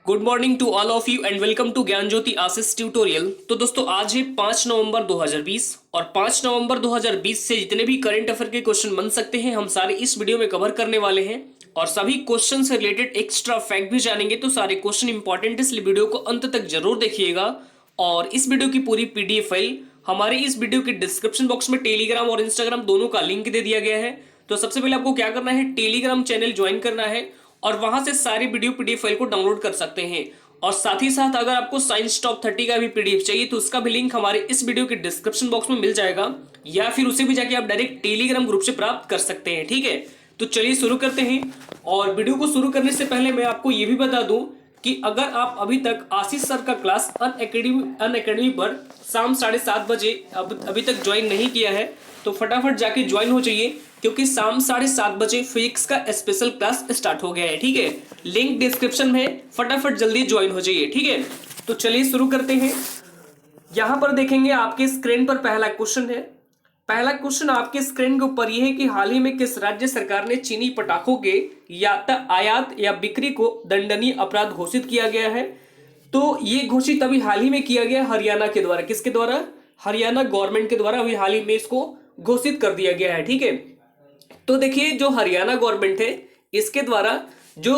Good morning to all of you and welcome to Gyan Jyoti Ashish tutorial. तो दोस्तों आज है 5 नवंबर 2020 और 5 नवंबर 2020 से जितने भी करंट अफेयर के क्वेश्चन बन सकते हैं हम सारे इस वीडियो में कवर करने वाले हैं और सभी क्वेश्चन से रिलेटेड एक्स्ट्रा फैक्ट भी जानेंगे। तो सारे क्वेश्चन इंपॉर्टेंट, इसलिए वीडियो को अंत तक जरूर देखिएगा। और इस वीडियो की पूरी पीडीएफ फाइल हमारे इस वीडियो के डिस्क्रिप्शन बॉक्स में टेलीग्राम और इंस्टाग्राम दोनों का लिंक दे दिया गया है। तो सबसे पहले आपको क्या करना है, टेलीग्राम चैनल ज्वाइन करना है और वहां से सारी वीडियो पीडीएफ फाइल को डाउनलोड कर सकते हैं। और साथ ही साथ अगर आपको साइंस टॉप 30 का भी पीडीएफ चाहिए तो उसका भी लिंक हमारे इस वीडियो के डिस्क्रिप्शन बॉक्स में मिल जाएगा, या फिर उसे भी जाके आप डायरेक्ट टेलीग्राम ग्रुप से प्राप्त कर सकते हैं। ठीक है, तो चलिए शुरू करते हैं। और वीडियो को शुरू करने से पहले मैं आपको ये भी बता दूं कि अगर आप अभी तक आशीष सर का क्लास अनअकैडमी पर शाम 7:30 बजे अभी तक ज्वाइन नहीं किया है तो फटाफट जाके ज्वाइन हो जाइए, क्योंकि शाम 7:30 बजे फिजिक्स का स्पेशल क्लास स्टार्ट हो गया है। ठीक है, लिंक डिस्क्रिप्शन में, फटाफट जल्दी ज्वाइन हो जाइए। ठीक है, तो चलिए शुरू करते हैं। यहां पर देखेंगे आपके स्क्रीन पर पहला क्वेश्चन है। पहला क्वेश्चन आपके स्क्रीन के ऊपर यह है कि हाल ही में किस राज्य सरकार ने चीनी पटाखों के आयात या बिक्री को दंडनीय अपराध घोषित किया गया है? तो ये घोषित अभी हाल ही में किया गया हरियाणा के द्वारा। किसके द्वारा? हरियाणा गवर्नमेंट के द्वारा अभी हाल ही में इसको घोषित कर दिया गया है। ठीक है, तो देखिए जो हरियाणा गवर्नमेंट है इसके द्वारा जो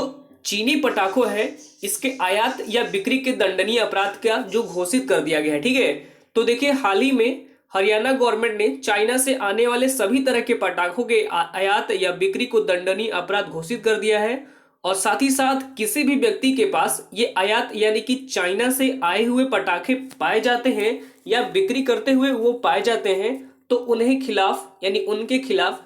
चीनी पटाखों है इसके आयात या बिक्री के दंडनीय अपराध का जो घोषित कर दिया गया है। ठीक है, तो देखिए हाल ही में हरियाणा गवर्नमेंट ने चाइना से आने वाले सभी तरह के पटाखों के आयात या बिक्री को दंडनीय अपराध घोषित कर दिया है। और साथ ही साथ किसी भी व्यक्ति के पास ये आयात यानी कि चाइना से आए हुए पटाखे पाए जाते हैं या बिक्री करते हुए वो पाए जाते हैं तो उन्हें खिलाफ यानी उनके खिलाफ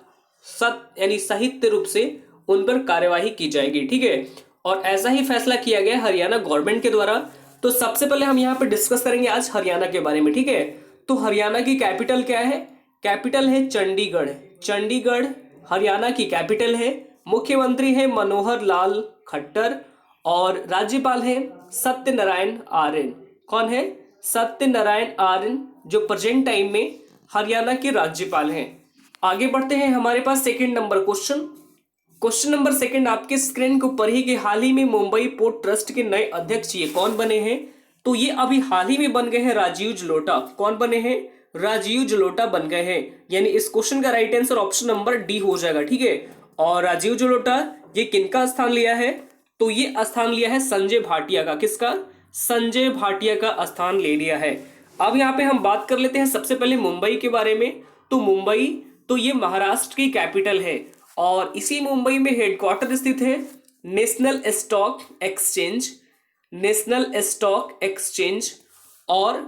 साहित्य रूप से उन पर कार्यवाही की जाएगी। ठीक है, और ऐसा ही फैसला किया गया हरियाणा गवर्नमेंट के द्वारा। तो सबसे पहले हम यहाँ पे डिस्कस करेंगे आज हरियाणा के बारे में। ठीक है, तो हरियाणा की कैपिटल क्या है? कैपिटल है चंडीगढ़। चंडीगढ़ हरियाणा की कैपिटल है। मुख्यमंत्री है मनोहर लाल खट्टर और राज्यपाल है सत्यनारायण आर्य। कौन है? सत्यनारायण आर्य, जो प्रेजेंट टाइम में हरियाणा के राज्यपाल हैं। आगे बढ़ते हैं, हमारे पास second number question number second आपके स्क्रीन के ऊपर ही कि हाल ही में मुंबई पोर्ट ट्रस्ट के नए अध्यक्ष ये कौन बने हैं? तो ये अभी हाल ही में बन गए हैं राजीव जलोटा। कौन बने हैं? राजीव जलोटा बन गए हैं। यानी इस क्वेश्चन का right answer option number D हो जाएगा। ठीक है, और राजीव जलोटा ये किनका स्थान लिया है? तो ये स्थान लिया है संजय भाटिया का। किसका? संजय भाटिया का स्थान ले लिया है। अब यहाँ पे हम बात कर लेते हैं सबसे पहले मुंबई के बारे में। तो मुंबई तो ये महाराष्ट्र की कैपिटल है और इसी मुंबई में हेडक्वार्टर स्थित है नेशनल स्टॉक एक्सचेंज और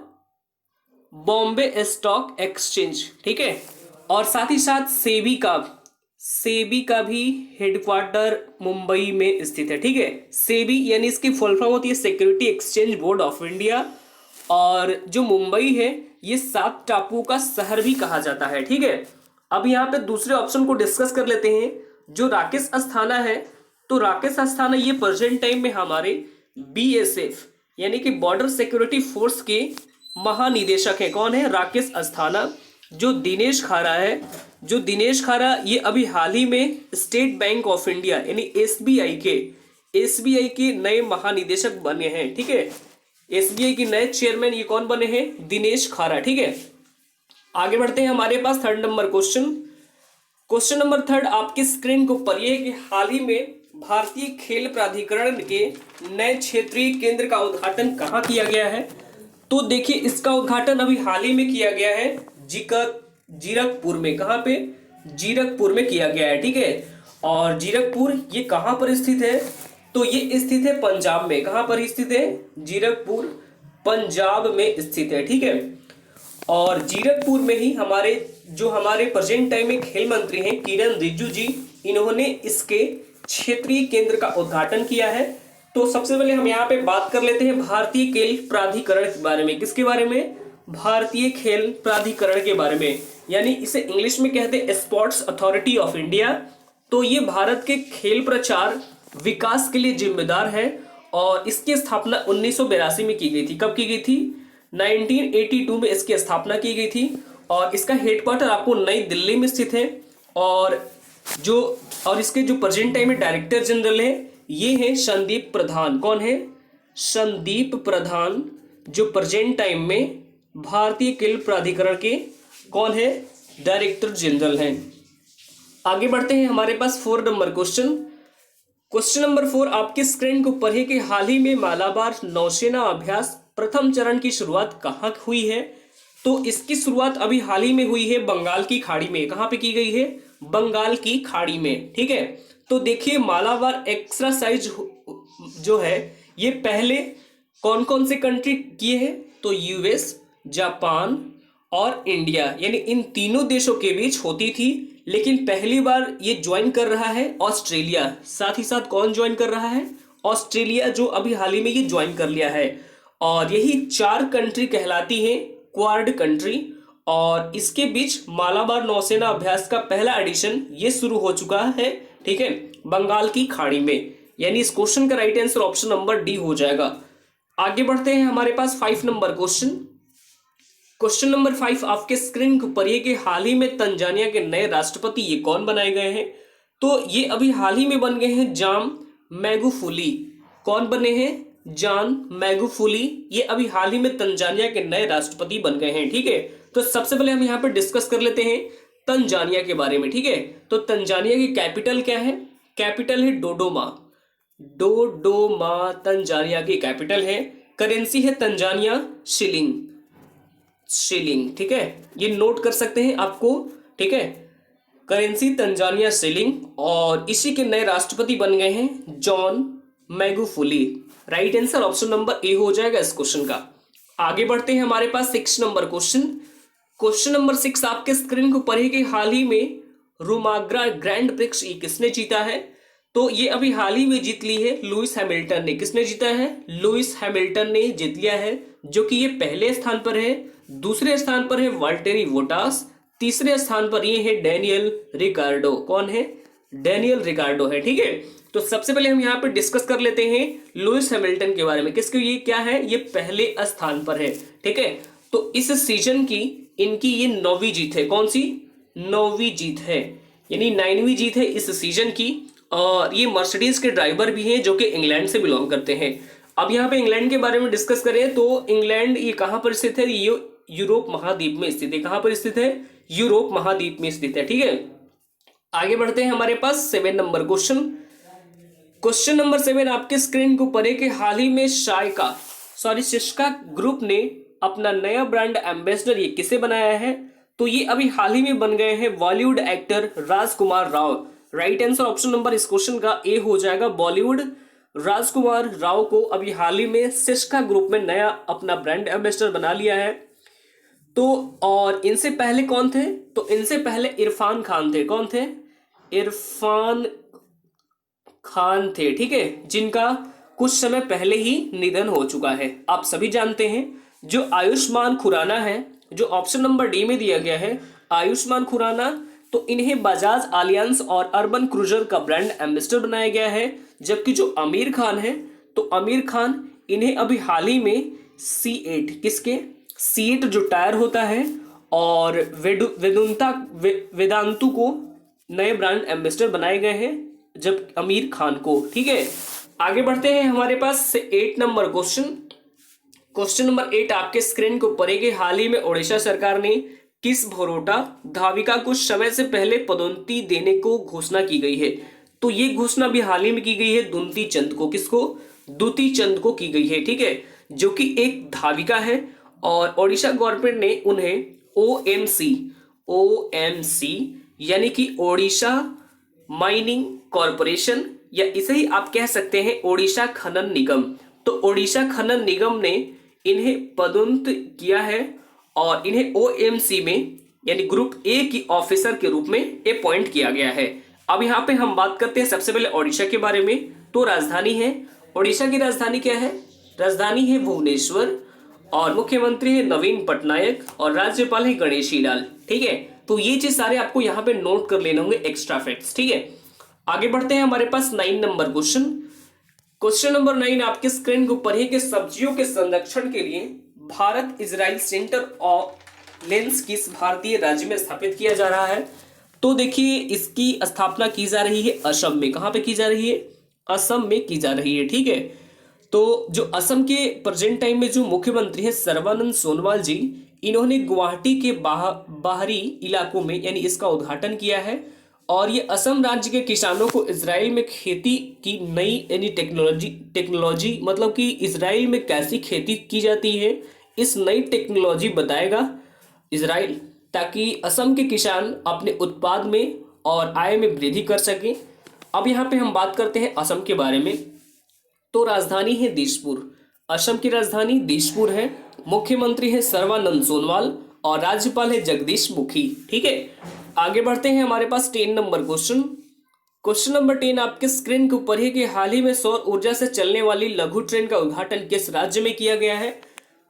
बॉम्बे स्टॉक एक्सचेंज। ठीक है, और साथ ही साथ सेबी का भी हेडक्वार्टर मुंबई में स्थित है। ठीक है, सेबी यानी इसकी फुल फॉर्म होती है security exchange board of India. और जो मुंबई है ये 7 टापुओं का शहर भी कहा जाता है। ठीक है, अब यहाँ पे दूसरे ऑप्शन को डिस्कस कर लेते हैं। जो राकेश अस्थाना है, तो राकेश अस्थाना ये प्रेजेंट टाइम में हमारे बीएसएफ यानी कि बॉर्डर सिक्योरिटी फोर्स के महानिदेशक है। कौन है? राकेश अस्थाना। जो दिनेश खारा ये अभी हाल ही में स्टेट बैंक ऑफ इंडिया यानी एसबीआई के नए महानिदेशक बने हैं। ठीक है, एसबीआई के नए चेयरमैन ये कौन बने हैं? दिनेश खारा। ठीक है, आगे बढ़ते हैं, हमारे पास third number question number third आपकी स्क्रीन के ऊपर ये कि हाल ही में भारतीय खेल प्राधिकरण के नए क्षेत्रीय केंद्र का उद्घाटन कहाँ किया गया है? तो देखिए इसका उद्घाटन अभी हाल ही में किया गया है जीरकपुर में। कहाँ पे? जीरकपुर में किया गया है। ठीक है, और जीरकपुर ये कहाँ पर स्थित है? तो ये स्थित है पंजाब में। कहाँ पर स्थित है? जीरकपुर पंजाब में स्थित है। ठीक है, और जीरकपुर में ही हमारे प्रेजेंट टाइम में खेल मंत्री हैं किरण रिजिजू जी, इन्होंने इसके क्षेत्रीय केंद्र का उद्घाटन किया है। तो सबसे पहले हम यहाँ पे बात कर लेते हैं भारतीय खेल प्राधिकरण के बारे में। किसके बारे में? भारतीय खेल प्राधिकरण के बारे में, यानी इसे इंग्लिश में कहते हैं स्पोर्ट्स अथॉरिटी ऑफ इंडिया। तो ये भारत के खेल प्रचार विकास के लिए जिम्मेदार है और इसकी स्थापना 1982 में की गई थी। कब की गई थी? 1982 में इसकी स्थापना की गई थी और इसका हेडक्वार्टर आपको नई दिल्ली में स्थित है। और इसके जो प्रेजेंट टाइम में डायरेक्टर जनरल है ये है संदीप प्रधान। कौन है? संदीप प्रधान जो प्रेजेंट टाइम में भारतीय खेल प्राधिकरण के कौन है, डायरेक्टर जनरल हैं। आगे बढ़ते हैं, हमारे पास 4 नंबर क्वेश्चन। क्वेश्चन नंबर 4 आपके स्क्रीन के ऊपर है कि हाल ही में मालाबार नौसेना अभ्यास प्रथम चरण की शुरुआत कहाँ हुई है। तो इसकी शुरुआत अभी हाल ही में हुई है बंगाल की खाड़ी में। कहाँ पे की गई है, बंगाल की खाड़ी में, ठीक है। तो देखिए मालाबार एक्सरसाइज जो है ये पहले कौन कौन से कंट्री किए हैं, तो यूएस, जापान और इंडिया, यानी इन तीनों देशों के बीच होती थी। लेकिन पहली बार ये ज्वाइन कर रहा है ऑस्ट्रेलिया। साथ ही साथ कौन ज्वाइन कर रहा है, ऑस्ट्रेलिया, जो अभी हाल ही में ये ज्वाइन कर लिया है। और यही 4 कंट्री कहलाती हैं क्वाड कंट्री। और इसके बीच मालाबार नौसेना अभ्यास का पहला एडिशन ये शुरू हो चुका है, ठीक है, बंगाल की खाड़ी में। यानी इस क्वेश्चन का right answer option number D हो जाएगा। आगे बढ़ते हैं, हमारे पास 5 नंबर क्वेश्चन। क्वेश्चन नंबर 5 आपके स्क्रीन के ऊपर ये कि हाल ही में तंजानिया के नए राष्ट्रपति ये कौन बनाए गए हैं। तो ये अभी हाल ही में बन गए हैं जॉन मैगुफुली। कौन बने हैं, जॉन मैगुफुली। ये अभी हाल ही में तंजानिया के नए राष्ट्रपति बन गए हैं, ठीक है। तो सबसे पहले हम यहाँ पे डिस्कस कर लेते हैं तंजानिया के बारे में, ठीक है। तो तंजानिया की कैपिटल क्या है, कैपिटल है डोडोमा। डोडोमा तंजानिया की कैपिटल है। करेंसी है तंजानिया शिलिंग, शिलिंग, ठीक है, ये नोट कर सकते हैं आपको, ठीक है, करेंसी तंजानिया शिलिंग। और इसी के नए राष्ट्रपति बन गए हैं John Magufuli. Right answer option number A हो जाएगा इस क्वेश्चन का। आगे बढ़ते हैं, हमारे पास 6 नंबर क्वेश्चन। क्वेश्चन नंबर 6 आपके स्क्रीन को ऊपर है कि हाल ही में रुमाग्रा ग्रैंड प्रिक्स ये किसने जीता है। तो ये अभी हाल ही में जीत ली है लुइस हैमिल्टन ने। किसने जीता है, लुइस हैमिल्टन ने जीत लिया है, जो कि ये पहले स्थान पर है। दूसरे स्थान पर है वाल्टेरी बोटास। तीसरे स्थान पर ये है डेनियल रिकार्डो। कौन है, डेनियल रिकार्डो है, ठीक है। तो सबसे पहले हम यहाँ पे डिस्कस कर लेते हैं लुइस हैमिल्टन के बारे में। किसके ये क्या है, ये पहले स्थान पर है, ठीक है। तो इस सीजन की इनकी ये 9वीं जीत है। कौन सी, 9वीं जीत है, यानी 9वीं जीत है इस सीजन की। और ये मर्सिडीज के ड्राइवर भी हैं जो कि इंग्लैंड से बिलोंग करते हैं। अब यहाँ पे इंग्लैंड के बारे में डिस्कस करें तो इंग्लैंड ये कहाँ पर स्थित है, ये यूरोप महाद्वीप में स्थित है। कहाँ पर स्थित है, यूरोप महाद्वीप में स्थित है, ठीक है। आगे बढ़ते हैं, हमारे पास 7 नंबर क्वेश्चन। क्वेश्चन नंबर 7 आपके स्क्रीन के ऊपर है कि हाल ही में सिस्का ग्रुप ने अपना नया ब्रांड एम्बेसडर ये किसे बनाया है। तो ये अभी हाल ही में बन गए हैं Bollywood actor Rajkumar Rao. Right answer option number इस क्वेश्चन का ए हो जाएगा। बॉलीवुड राजकुमार राव को अभी हाल ही में सिस्का ग्रुप में नया अपना ब्रांड एम्बेसडर बना लिया है। तो और इनसे पहले कौन थे, तो इनसे पहले इरफान खान थे। कौन थे, इरफान खान थे, ठीक है, जिनका कुछ समय पहले ही निधन हो चुका है। आप सभी जानते हैं जो आयुष्मान खुराना है, जो ऑप्शन नंबर डी में दिया गया है, आयुष्मान खुराना, तो इन्हें बजाज एलियंस और अर्बन क्रूजर का ब्रांड एम्बेसडर बनाया गया है। जबकि जो आमिर खान है, तो आमिर खान इन्हें अभी हाल ही में C8, किसके, C8 जो टायर होता है, और वेदांतु को नए ब्रांड एम्बेसडर बनाए गए हैं, जब आमिर खान को, ठीक है। आगे बढ़ते हैं, हमारे पास 8 नंबर क्वेश्चन। क्वेश्चन नंबर 8 आपके स्क्रीन को ऊपर है कि हाल ही में ओडिशा सरकार ने किस भरोटा धाविका को समय से पहले पदोन्नति देने को घोषणा की गई है। तो ये घोषणा भी हाल ही में की गई है दुती चंद को। किसको, दुती चंद को की गई है, ठीक है, जो कि एक धाविका है। और ओडिशा गवर्नमेंट ने उन्हें OMC यानी कि ओडिशा माइनिंग कॉरपोरेशन, या इसे ही आप कह सकते हैं ओडिशा खनन निगम। तो ओडिशा खनन निगम ने इन्हें पदोन्नत किया है और इन्हें OMC में यानी ग्रुप ए की ऑफिसर के रूप में अपॉइंट किया गया है। अब यहाँ पे हम बात करते हैं सबसे पहले ओडिशा के बारे में। तो राजधानी है, ओडिशा की राजधानी क्या है, राजधानी है भुवनेश्वर, और मुख्यमंत्री है नवीन पटनायक, और राज्यपाल है गणेशी लाल, ठीक है। तो ये चीज सारे आपको यहाँ पे नोट कर लेने होंगे, एक्स्ट्रा फैक्ट्स, ठीक है। आगे बढ़ते हैं, हमारे पास 9 नंबर क्वेश्चन। क्वेश्चन नंबर 9 आपके स्क्रीन के ऊपर है कि सब्जियों के संरक्षण के लिए Bharat Israel centre of lens किस भारतीय राज्य में स्थापित किया जा रहा है। तो देखिए इसकी स्थापना की जा रही है असम में। कहां पे की जा रही है, असम में की जा रही है, ठीक है। तो जो असम के प्रेजेंट टाइम में जो मुख्यमंत्री हैं सर्बानंद सोनोवाल जी, इन्होंने गुवाहाटी के बाहरी इलाकों में यानी इसका उद्घाटन किया है। और ये असम राज्य के किसानों को इजराइल में खेती की नई यानी टेक्नोलॉजी मतलब कि इजराइल में कैसी खेती की जाती है इस नई टेक्नोलॉजी बताएगा इजराइल, ताकि असम के किसान अपने उत्पाद में और आय में वृद्धि कर सकें। अब यहाँ पे हम बात करते हैं असम के बारे में। तो राजधानी है दिसपुर, असम की राजधानी दिसपुर है। मुख्यमंत्री है सर्बानंद सोनोवाल और राज्यपाल है जगदीश मुखी। ठीक है, आगे बढ़ते हैं। हमारे पास 10 नंबर क्वेश्चन नंबर 10 आपके स्क्रीन के ऊपर है कि हाल ही में सौर ऊर्जा से चलने वाली लघु ट्रेन का उद्घाटन किस राज्य में किया गया है।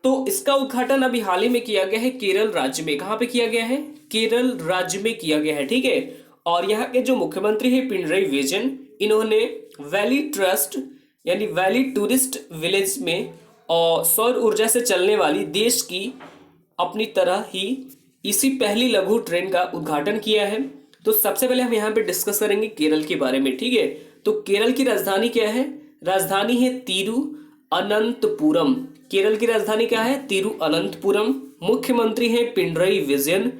तो इसका उद्घाटन अभी हाल ही में किया गया है केरल राज्य में। कहाँ पे किया गया है? केरल राज्य में किया गया है। ठीक है, और यहाँ के जो मुख्यमंत्री है पिनरई विजयन, इन्होंने वैली ट्रस्ट यानी वैली टूरिस्ट विलेज में और सौर ऊर्जा से चलने वाली देश की अपनी तरह ही इसी पहली लघु ट्रेन का उद्घाटन किया है। तो सबसे पहले हम यहाँ पे डिस्कस करेंगे केरल के बारे में। ठीक है, तो केरल की राजधानी क्या है? राजधानी है तिरुअनंतपुरम। केरल की राजधानी क्या है? तिरुअनंतपुरम। मुख्यमंत्री है पिनरई विजयन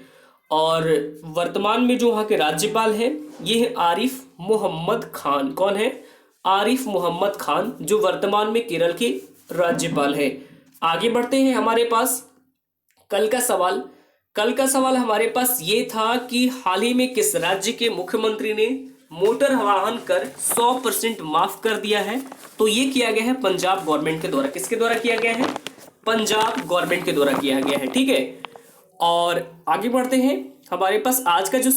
और वर्तमान में जो वहाँ के राज्यपाल है ये है आरिफ मोहम्मद खान। कौन है? आरिफ मोहम्मद खान, जो वर्तमान में केरल के राज्यपाल है। आगे बढ़ते हैं। हमारे पास कल का सवाल हमारे पास ये था कि हाल ही में किस राज्य के मुख्यमंत्री ने मोटर वाहन कर 100% माफ कर दिया है। तो ये किया गया है पंजाब गवर्नमेंट के द्वारा। किसके द्वारा किया गया है? पंजाब गवर्नमेंट के द्वारा किया गया है। ठीक है, और आगे बढ़ते हैं। हमारे पास आज का जो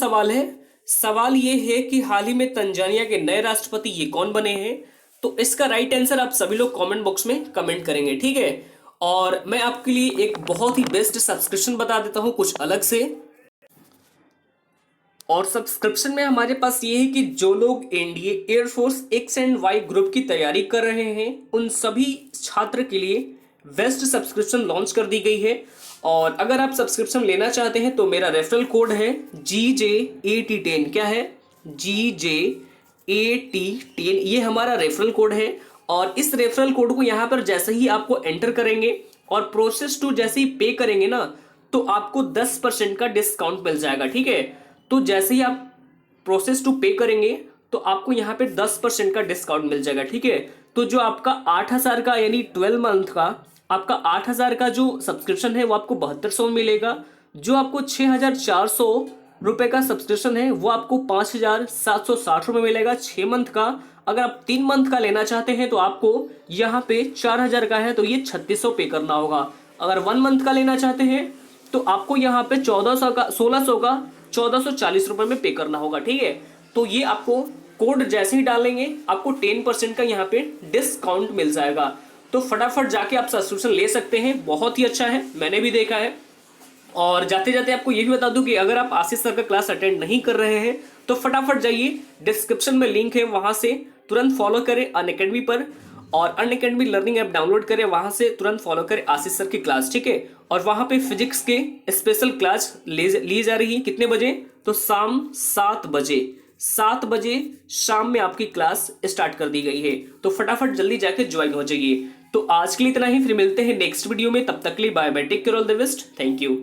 सवाल ये है कि हाल ही में तंजानिया के नए राष्ट्रपति ये कौन बने हैं। तो इसका राइट आंसर आप सभी लोग कमेंट बॉक्स में कमेंट करेंगे। ठीक है, और मैं आपके लिए एक बहुत ही बेस्ट सब्सक्रिप्शन बता देता हूं कुछ अलग से। और सब्सक्रिप्शन में हमारे पास ये है कि जो लोग NDA, air force, X and Y group की तैयारी कर रहे हैं उन सभी छात्र के लिए बेस्ट सब्सक्रिप्शन लॉन्च कर दी गई है। और अगर आप सब्सक्रिप्शन लेना चाहते हैं तो मेरा रेफरल कोड है GJ8010। क्या है? GJ8010, ये हमारा रेफरल कोड है। और इस रेफरल कोड को यहाँ पर जैसे ही आपको एंटर करेंगे और प्रोसेस टू जैसे ही पे करेंगे ना, तो आपको 10% का डिस्काउंट मिल जाएगा। ठीक है, तो जैसे ही आप प्रोसेस टू पे करेंगे तो आपको यहाँ पे 10% का डिस्काउंट मिल जाएगा। ठीक है, तो जो आपका 8,000 का यानी 12 मंथ का आपका 8,000 का जो सब्सक्रिप्शन है वो आपको 7200 मिलेगा। जो आपको 6,400 रुपए का सब्सक्रिप्शन है वो आपको 5,760 रुपए मिलेगा 6 मंथ का। अगर आप 3 मंथ का लेना चाहते हैं तो आपको यहाँ पे 4,000 का है तो ये 3,600 पे करना होगा। अगर 1 मंथ का लेना चाहते हैं तो आपको यहाँ पे 1600 का 1,440 रुपए में पे करना होगा। ठीक है, तो ये आपको कोड जैसे ही डालेंगे आपको 10% का यहाँ पे डिस्काउंट मिल जाएगा। तो फटाफट जाके आप सब्सक्रिप्शन ले सकते हैं, बहुत ही अच्छा है, मैंने भी देखा है। और जाते जाते आपको ये भी बता दूं कि अगर आप आशीष सर का क्लास अटेंड नहीं कर रहे हैं तो फटाफट जाइए, डिस्क्रिप्शन में लिंक है, वहां से तुरंत फॉलो करें अनअकैडमी पर। और अनअकैडमी लर्निंग ऐप डाउनलोड करें, वहां से तुरंत फॉलो करें आशीष सर की क्लास। ठीक है, और वहां पे फिजिक्स के स्पेशल क्लास ली जा रही है। कितने बजे? तो शाम 7 बजे शाम में आपकी क्लास स्टार्ट कर दी गई है। तो फटाफट जल्दी जाके ज्वाइन हो जाइए। तो आज के लिए इतना ही, फिर मिलते हैं नेक्स्ट वीडियो में। तब तक के लिए bye bye, take care, all the best, thank you.